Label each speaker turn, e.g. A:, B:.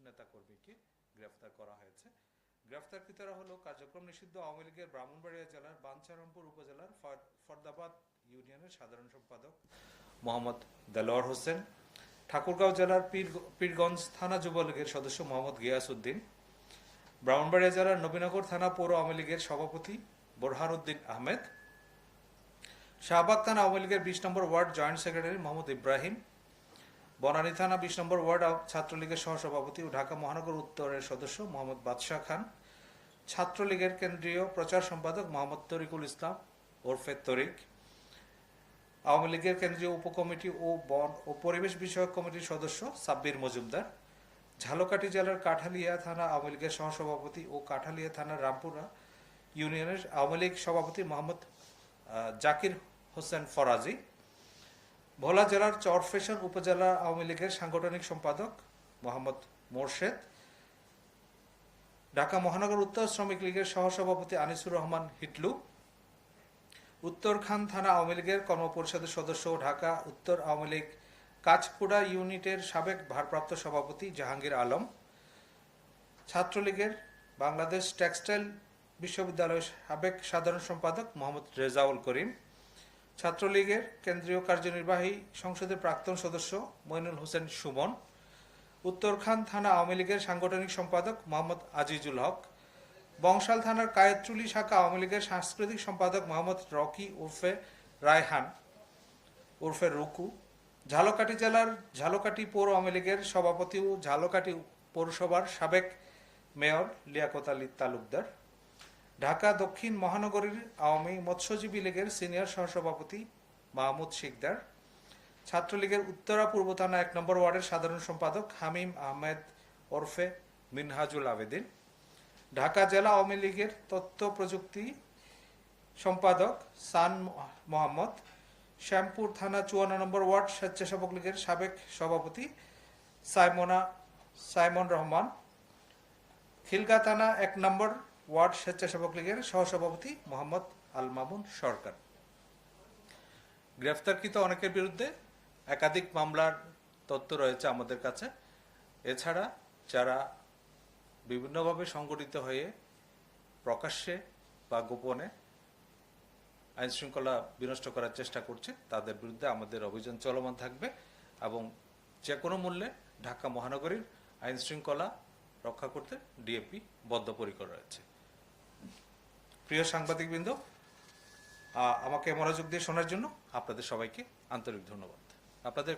A: নেতাকর্মীকে গ্রেফতার করা হয়েছে। গ্রেফতারকৃতরা হলো কার্যক্রম নিষিদ্ধ আওয়ামী লীগের ব্রাহ্মণবাড়িয়া জেলার বাঞ্ছারামপুর উপজেলার ফরদাবাদ ইউনিয়নের সাধারণ সম্পাদক মোহাম্মদ দেলোয়ার হোসেন, ঠাকুরগাঁও জেলার পীরগঞ্জ থানা যুবলীগের সদস্য মোহাম্মদ গিয়াস উদ্দিন, ব্রাহ্মণবাড়িয়া জেলার নবীনগর থানা পৌর আওয়ামী লীগের সভাপতি বোরহান উদ্দিন আহমেদ, শাহবাগ থানা আওয়ামী লীগের 20 নম্বর ward joint secretary Mohammad Ibrahim, Banani থানা 20 নম্বর ওয়ার্ড ছাত্রলীগের সহসভাপতি ও ঢাকা মহানগর উত্তরের সদস্য মোহাম্মদ বাদশাহ খান, ছাত্রলীগের কেন্দ্রীয় প্রচার সম্পাদক মোহাম্মদ তরিকুল ইসলাম ওরফে তরিক, আওয়ামী লীগের কেন্দ্রীয় উপকমিটি ও বন ও পরিবেশ বিষয়ক কমিটির সদস্য সাব্বির মজুমদার, ঝালকাঠি জেলার কাঠালিয়া থানা আওয়ামী লীগের সহসভাপতি ও কাঠালিয়া থানার রামপুরা ইউনিয়নের আওয়ামী লীগ সভাপতি মোহাম্মদ জাকির হোসেন ফরাজি, ভোলা জেলার চরফেশন উপজেলা আওয়ামী লীগের সাংগঠনিক সম্পাদক মোহাম্মদ মোরশেদ, ঢাকা মহানগর উত্তর শ্রমিক লীগের সহসভাপতি আনিসুর রহমান হিটলু, উত্তরখান থানা আওয়ামী লীগের কর্মপরিষদের সদস্য ও ঢাকা উত্তর আওয়ামী লীগ কাঁচকুড়া ইউনিটের সাবেক ভারপ্রাপ্ত সভাপতি জাহাঙ্গীর আলম, ছাত্রলীগের বাংলাদেশ টেক্সটাইল বিশ্ববিদ্যালয়ের সাবেক সাধারণ সম্পাদক মোহাম্মদ রেজাউল করিম, ছাত্রলীগের কেন্দ্রীয় কার্যনির্বাহী সংসদের প্রাক্তন সদস্য মইনুল হোসেন সুমন, উত্তরখান থানা আওয়ামী লীগের সাংগঠনিক সম্পাদক মোহাম্মদ আজিজুল হক, বংশাল থানার কায়েতচুলি শাখা আওয়ামী লীগের সাংস্কৃতিক সম্পাদক মোহাম্মদ রকি উর্ফে রায়হান উর্ফে রুকু, ঝালকাঠি জেলার ঝালকাঠি পৌর আওয়ামী লীগের সভাপতি ও ঝালকাঠি পৌরসভার সাবেক মেয়র লিয়াকত আলী তালুকদার, ঢাকা দক্ষিণ মহানগরীর আওয়ামী মৎস্যজীবী লীগের সিনিয়র সহসভাপতি মাহমুদ শিকদার, ছাত্রলীগের উত্তরা পূর্ব থানা 1 নম্বর ওয়ার্ডের সাধারণ সম্পাদক হামিম আহমেদ ওরফে মিনহাজুল আবেদিন, ঢাকা জেলা আওয়ামী লীগের তথ্য প্রযুক্তি সম্পাদক সান মোহাম্মদ, শ্যামপুর থানা 54 নম্বর ওয়ার্ড স্বেচ্ছাসেবক লীগের সাবেক সভাপতি সাইমন রহমান, খিলগা থানা 1 নম্বর ওয়ার্ড স্বেচ্ছাসেবক লীগের সহসভাপতি মোহাম্মদ আল মামুন সরকার। গ্রেফতারকৃত অনেকের বিরুদ্ধে একাধিক মামলার তথ্য রয়েছে আমাদের কাছে। এছাড়া যারা বিভিন্নভাবে সংগঠিত হয়ে প্রকাশ্যে বা গোপনে আইন শৃঙ্খলা বিনষ্ট করার চেষ্টা করছে তাদের বিরুদ্ধে আমাদের অভিযান চলমান থাকবে এবং যে কোনো মূল্যে ঢাকা মহানগরীর আইন শৃঙ্খলা রক্ষা করতে ডিএপি বদ্ধপরিকর রয়েছে। প্রিয় সাংবাদিকবৃন্দ, আমাকে মনোযোগ দিয়ে শোনার জন্য আপনাদের সবাইকে আন্তরিক ধন্যবাদ। আপনাদের